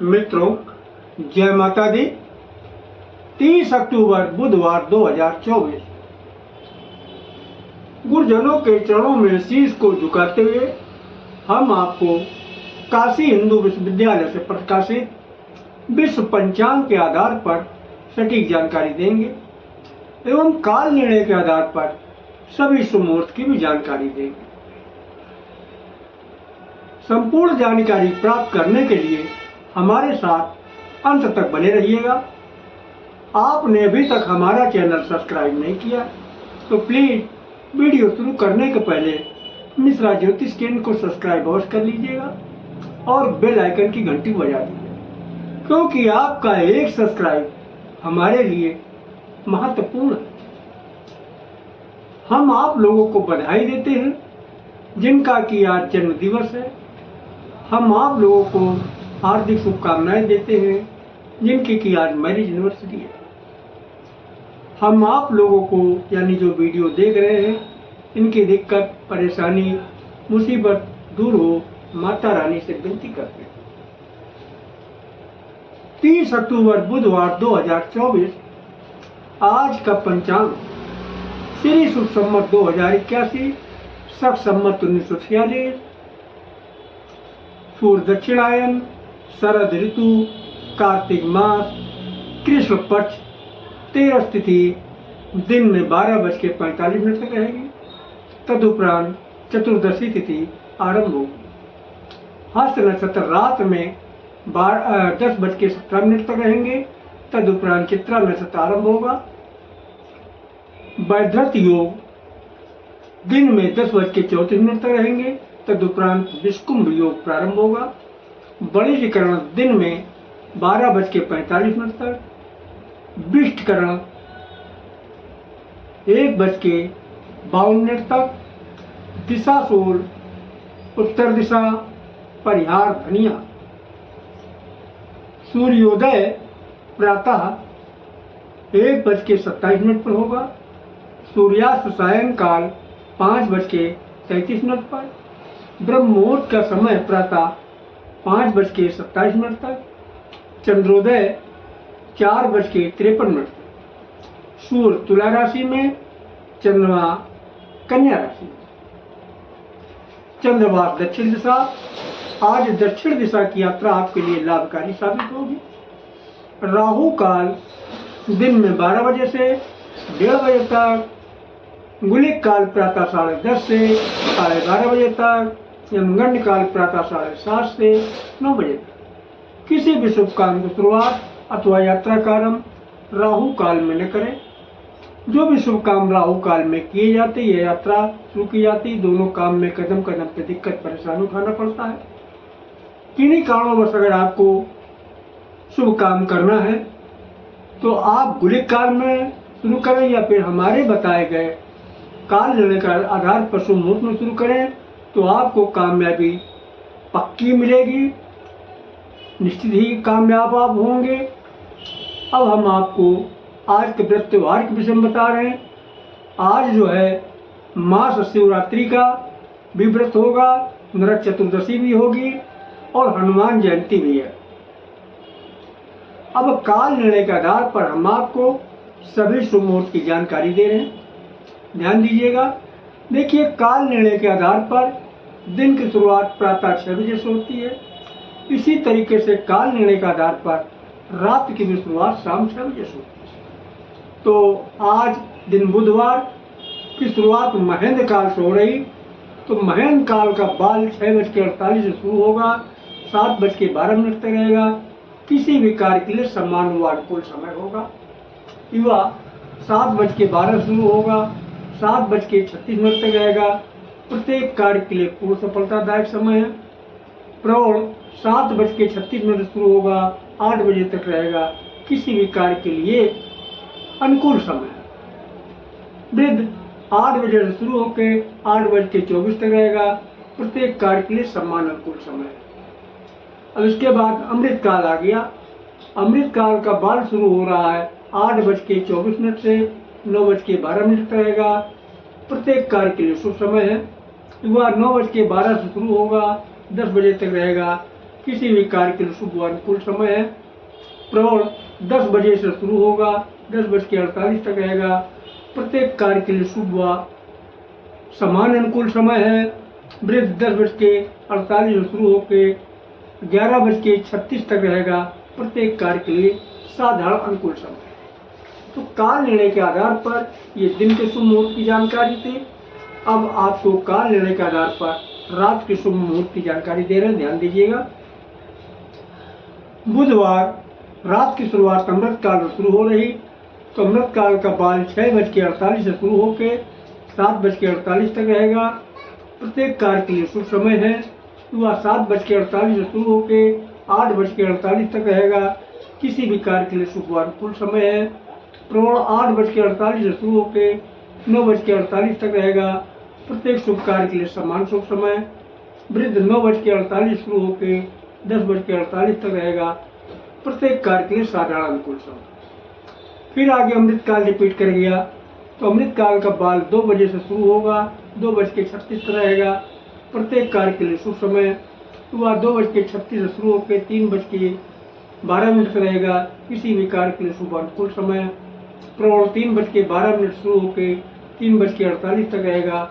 मित्रों, जय माता दी। 30 अक्टूबर बुधवार 2024। गुरुजनों के चरणों में शीश को झुकाते हुए हम आपको काशी हिंदू विश्वविद्यालय से प्रकाशित विश्व पंचांग के आधार पर सटीक जानकारी देंगे एवं काल निर्णय के आधार पर सभी शुभ मुहूर्त की भी जानकारी देंगे। संपूर्ण जानकारी प्राप्त करने के लिए हमारे साथ अंत तक बने रहिएगा। आपने अभी तक हमारा चैनल सब्सक्राइब नहीं किया तो प्लीज वीडियो शुरू करने के पहले मिश्रा ज्योतिष केंद्र को सब्सक्राइब अवश्य कर लीजिएगा और बेल आइकन की घंटी बजा दीजिएगा, क्योंकि आपका एक सब्सक्राइब हमारे लिए महत्वपूर्ण है। हम आप लोगों को बधाई देते हैं जिनका कि आज जन्म दिवस है। हम आप लोगों को हार्दिक शुभकामनाएं देते हैं जिनकी कि आज मैरिज एनिवर्सरी है। हम आप लोगों को यानी जो वीडियो देख रहे हैं इनकी दिक्कत परेशानी मुसीबत दूर हो माता रानी से विनती करते हैं। 30 अक्टूबर बुधवार 2024 आज का पंचांग श्री शुभ संवत 2081 शक संवत 1946 सूर्य दक्षिणायन शरद ऋतु कार्तिक मास कृष्ण पक्ष 13 तिथि दिन में 12:45 तक रहेगी। तदुपरांत चतुर्दशी तिथि आरंभ होगी। हस्त नक्षत्र रात में 10:17 तक रहेंगे। तदुपरांत चित्रा नक्षत्र आरंभ होगा। वैधृत योग दिन में 10:34 तक रहेंगे। तदुपरांत विषकुंभ योग प्रारंभ होगा। वणिजकरण दिन में 12:45 तक। विष्टकरण 1:52 तक। दिशा सूल उत्तर दिशा परिहार धनिया। सूर्योदय प्रातः 1:27 पर होगा। सूर्यास्त सायंकाल 5:33 पर। ब्रह्म मुहूर्त का समय प्रातः 5:27 तक। चंद्रोदय 4:53 तक। सूर्य तुला राशि में, चंद्रमा कन्या राशि में। चंद्रवास दक्षिण दिशा। आज दक्षिण दिशा की यात्रा आपके लिए लाभकारी साबित होगी। राहु काल दिन में 12 बजे से 1:30 बजे तक। गुलिक काल प्रातः 10:30 से 12:30 बजे तक। यमगंड काल प्रातः 7:30 से 9 बजे तक। किसी भी शुभ काम की शुरुआत अथवा यात्रा का आरंभ राहु काल में न करें। जो भी शुभ काम राहु काल में किए जाते या यात्रा शुरू की जाती, दोनों काम में कदम कदम पे दिक्कत परेशानी उठाना पड़ता है। किन्हीं कारणों अगर आपको शुभ काम करना है तो आप गुलिक काल में शुरू करें या फिर हमारे बताए गए काल निर्णय का आधार पर शुभ मुहूर्त में शुरू करें तो आपको कामयाबी पक्की मिलेगी। निश्चित ही कामयाब आप होंगे। अब हम आपको आज के व्रत त्योहार के विषय में बता रहे हैं। आज जो है मास शिवरात्रि का भी व्रत होगा, नरक चतुर्दशी भी होगी और हनुमान जयंती भी है। अब काल निर्णय के आधार पर हम आपको सभी शुभ मुहूर्त की जानकारी दे रहे हैं। ध्यान दीजिएगा। देखिए, काल निर्णय के आधार पर दिन की शुरुआत प्रातः 6 बजे से होती है। इसी तरीके से काल निर्णय के आधार पर रात की भी शुरुआत शाम 6 बजे से होती है। तो आज दिन बुधवार की शुरुआत महेंद्र काल से हो रही, तो महेंद्र काल का बाल 6:48 से शुरू होगा, 7:12 तक रहेगा। किसी भी कार्य के लिए सम्मान व अनुकूल समय होगा। युवा 7:12 शुरू होगा, 7:36 तक रहेगा। प्रत्येक कार्य के लिए पूर्ण सफलतादायक समय है। प्रौढ़ 7:36 शुरू होगा, 8 बजे तक रहेगा। किसी भी कार्य के लिए अनुकूल समय है। वृद्ध 8 बजे से शुरू होकर 8:24 तक रहेगा। प्रत्येक कार्य के लिए सम्मान अनुकूल समय है। अब इसके बाद अमृत काल आ गया। अमृत काल का बाल शुरू हो रहा है 8:24 से 9:12 तक रहेगा। प्रत्येक कार्य के लिए शुभ समय है। युवा 9:12 से शुरू होगा, 10 बजे तक रहेगा। किसी भी कार्य के लिए शुभ व अनुकूल समय है। प्रौढ़ 10 बजे से शुरू होगा, 10:48 तक रहेगा। प्रत्येक कार्य के लिए शुभ व समान अनुकूल समय है। वृद्ध 10:48 से शुरू होकर 11:36 तक रहेगा। प्रत्येक कार्य के लिए साधारण अनुकूल समय है। तो काल निर्णय के आधार पर ये दिन के शुभ मुहूर्त की जानकारी थी। अब आपको काल निर्णय के आधार पर रात के शुभ मुहूर्त की जानकारी दे रहे हैं, ध्यान दीजिएगा। बुधवार रात की शुरुआत अमृत काल से शुरू हो रही, तो अमृत काल का बाल 6:48 से शुरू होकर 7:48 तक रहेगा। प्रत्येक कार्य के लिए शुभ समय है। सुबह 7:48 से शुरू होकर 8:48 तक रहेगा। किसी भी कार्य के लिए शुभ व अनुकूल समय है। प्रौढ़ 8:48 से शुरू होकर 9:48 तक रहेगा। प्रत्येक शुभ कार्य के लिए समान शुभ समय। वृद्ध 9:48 शुरू होकर 10:48 तक रहेगा। प्रत्येक कार्य के लिए साधारण अनुकूल समय। फिर आगे अमृत काल रिपीट कर गया, तो अमृत काल का बाल 2 बजे से शुरू होगा, 2:36 तक रहेगा। प्रत्येक कार्य के लिए शुभ समय। सुबह 2:36 से शुरू होकर 3:12 तक रहेगा। किसी भी कार्य के लिए शुभ अनुकूल समय। प्रौढ़ 3:12 शुरू होकर 3:48 तक रहेगा।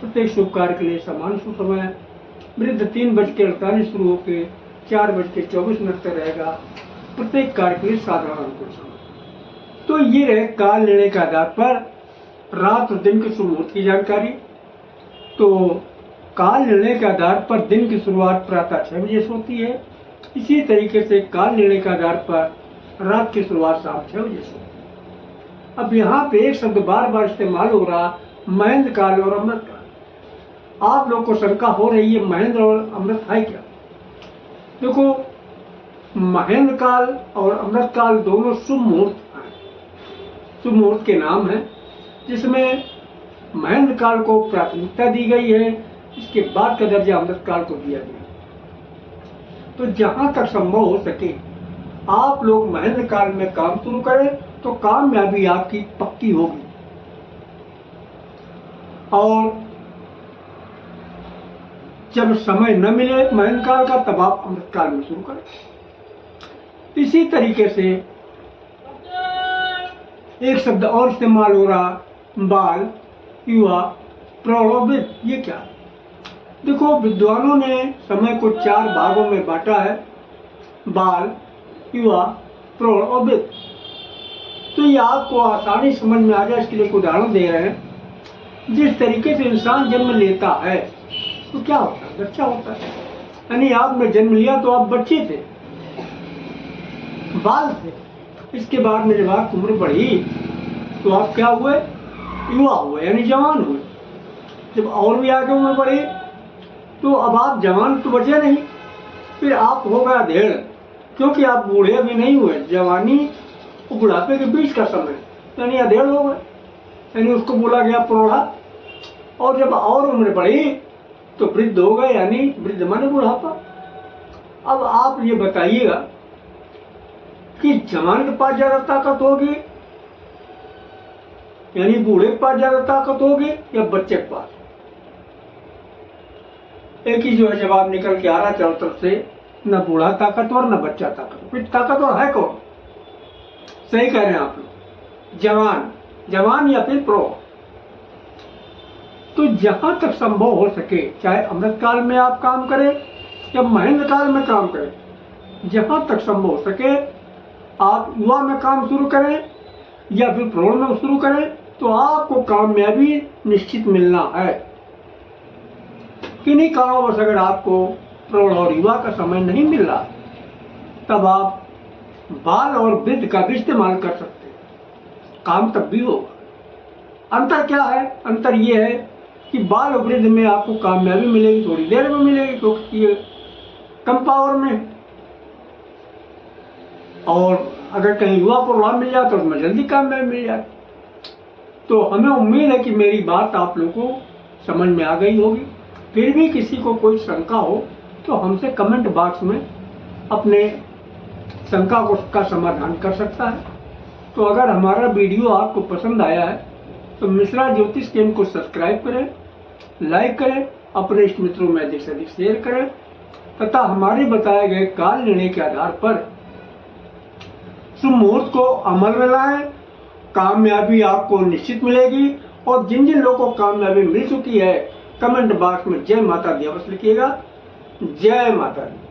प्रत्येक शुभ कार्य के लिए समान शुभ समय। वृद्ध 3:48 शुरू होकर 4:24 तक रहेगा। प्रत्येक कार्य के लिए साधारण अनुकूल समय। तो ये रहे काल निर्णय के आधार पर रात और दिन के शुभ मुहूर्त की जानकारी। तो काल निर्णय के आधार पर दिन की शुरुआत प्रातः 6 बजे से होती है। इसी तरीके से काल निर्णय के आधार पर रात की शुरुआत शाम 6 बजे से होती है। अब यहाँ पे एक शब्द बार बार इस्तेमाल हो रहा, महेंद्र काल और अमृत काल। आप लोग को शंका हो रही है महेंद्र और अमृत है क्या? देखो, महेंद्र काल और अमृत काल दोनों शुभ मुहूर्त हैं, शुभ मुहूर्त के नाम हैं, जिसमें महेंद्र काल को प्राथमिकता दी गई है, इसके बाद का दर्जा अमृत काल को दिया गया। तो जहां तक संभव हो सके आप लोग महेंद्र काल में काम शुरू करें तो कामयाबी आपकी पक्की होगी। और जब समय न मिले महेंद्र काल का, तब आप अमृत काल में शुरू करें। इसी तरीके से एक शब्द और इस्तेमाल हो रहा, बाल, युवा, प्रौढ़ और वृद्ध। ये क्या है? देखो, विद्वानों ने समय को 4 भागों में बांटा है, बाल, युवा, प्रौढ़ और वृद्ध। तो ये आपको आसानी समझ में आ जाए इसके लिए एक उदाहरण दे रहे हैं। जिस तरीके से इंसान जन्म लेता है तो क्या होता है? बच्चा होता है। यानी आपने जन्म लिया तो आप बच्चे थे, बाल थे। इसके बाद में जब आपकी उम्र बढ़ी तो आप क्या हुए? युवा हुए, यानी जवान हुए। जब और भी आगे उम्र बढ़ी तो अब आप जवान तो बचे नहीं, फिर आप हो गया अधेड़, क्योंकि आप बूढ़े भी नहीं हुए। जवानी और बुढ़ापे के बीच का समय, यानी अधेड़ हो गए, यानी उसको बोला गया प्रौढ़ा। और जब और उम्र बढ़ी तो वृद्ध हो गए, यानी वृद्ध माने बुढ़ापा। अब आप ये बताइएगा कि जवान के पास ज्यादा ताकत होगी, यानी बूढ़े के पास ज्यादा ताकत होगी, या बच्चे के पास? एक ही जो है जवाब निकल के आ रहा चारों तरफ से, न बूढ़ा ताकतवर न बच्चा ताकतवर। फिर ताकतवर है कौन? सही कह रहे हैं आप लोग, जवान, जवान या फिर प्रौढ़। तो जहां तक संभव हो सके, चाहे अमृत काल में आप काम करें या महेंद्र काल में काम करें, जहां तक संभव हो सके आप युवा में काम शुरू करें या फिर प्रौढ़ में शुरू करें, तो आपको कामयाबी निश्चित मिलना है। किन्हीं कारणवश अगर आपको प्रौढ़ और युवा का समय नहीं मिल रहा, तब आप बाल और वृद्ध का भी इस्तेमाल कर सकते हैं, काम तब भी होगा। अंतर क्या है? अंतर ये है कि बाल और वृद्ध में आपको कामयाबी मिलेगी थोड़ी देर में मिलेगी, क्योंकि ये कम पावर में है। और अगर कहीं युवा प्रौढ़ा मिल जाए तो उसमें जल्दी कामयाबी मिल जाए। तो हमें उम्मीद है कि मेरी बात आप लोगों को समझ में आ गई होगी। फिर भी किसी को कोई शंका हो तो हमसे कमेंट बॉक्स में अपने शंका का समाधान कर सकता है। तो अगर हमारा वीडियो आपको पसंद आया है तो मिश्रा ज्योतिष चैनल को सब्सक्राइब करें, लाइक करें, अपने इष्ट मित्रों में अधिक से अधिक शेयर करें। तथा हमारे बताए गए काल निर्णय के आधार पर शुभ मुहूर्त को अमल में लाएं, कामयाबी आपको निश्चित मिलेगी। और जिन जिन लोगों को कामयाबी मिल चुकी है, कमेंट बॉक्स में जय माता दी अवश्य लिखिएगा। जय माता दी।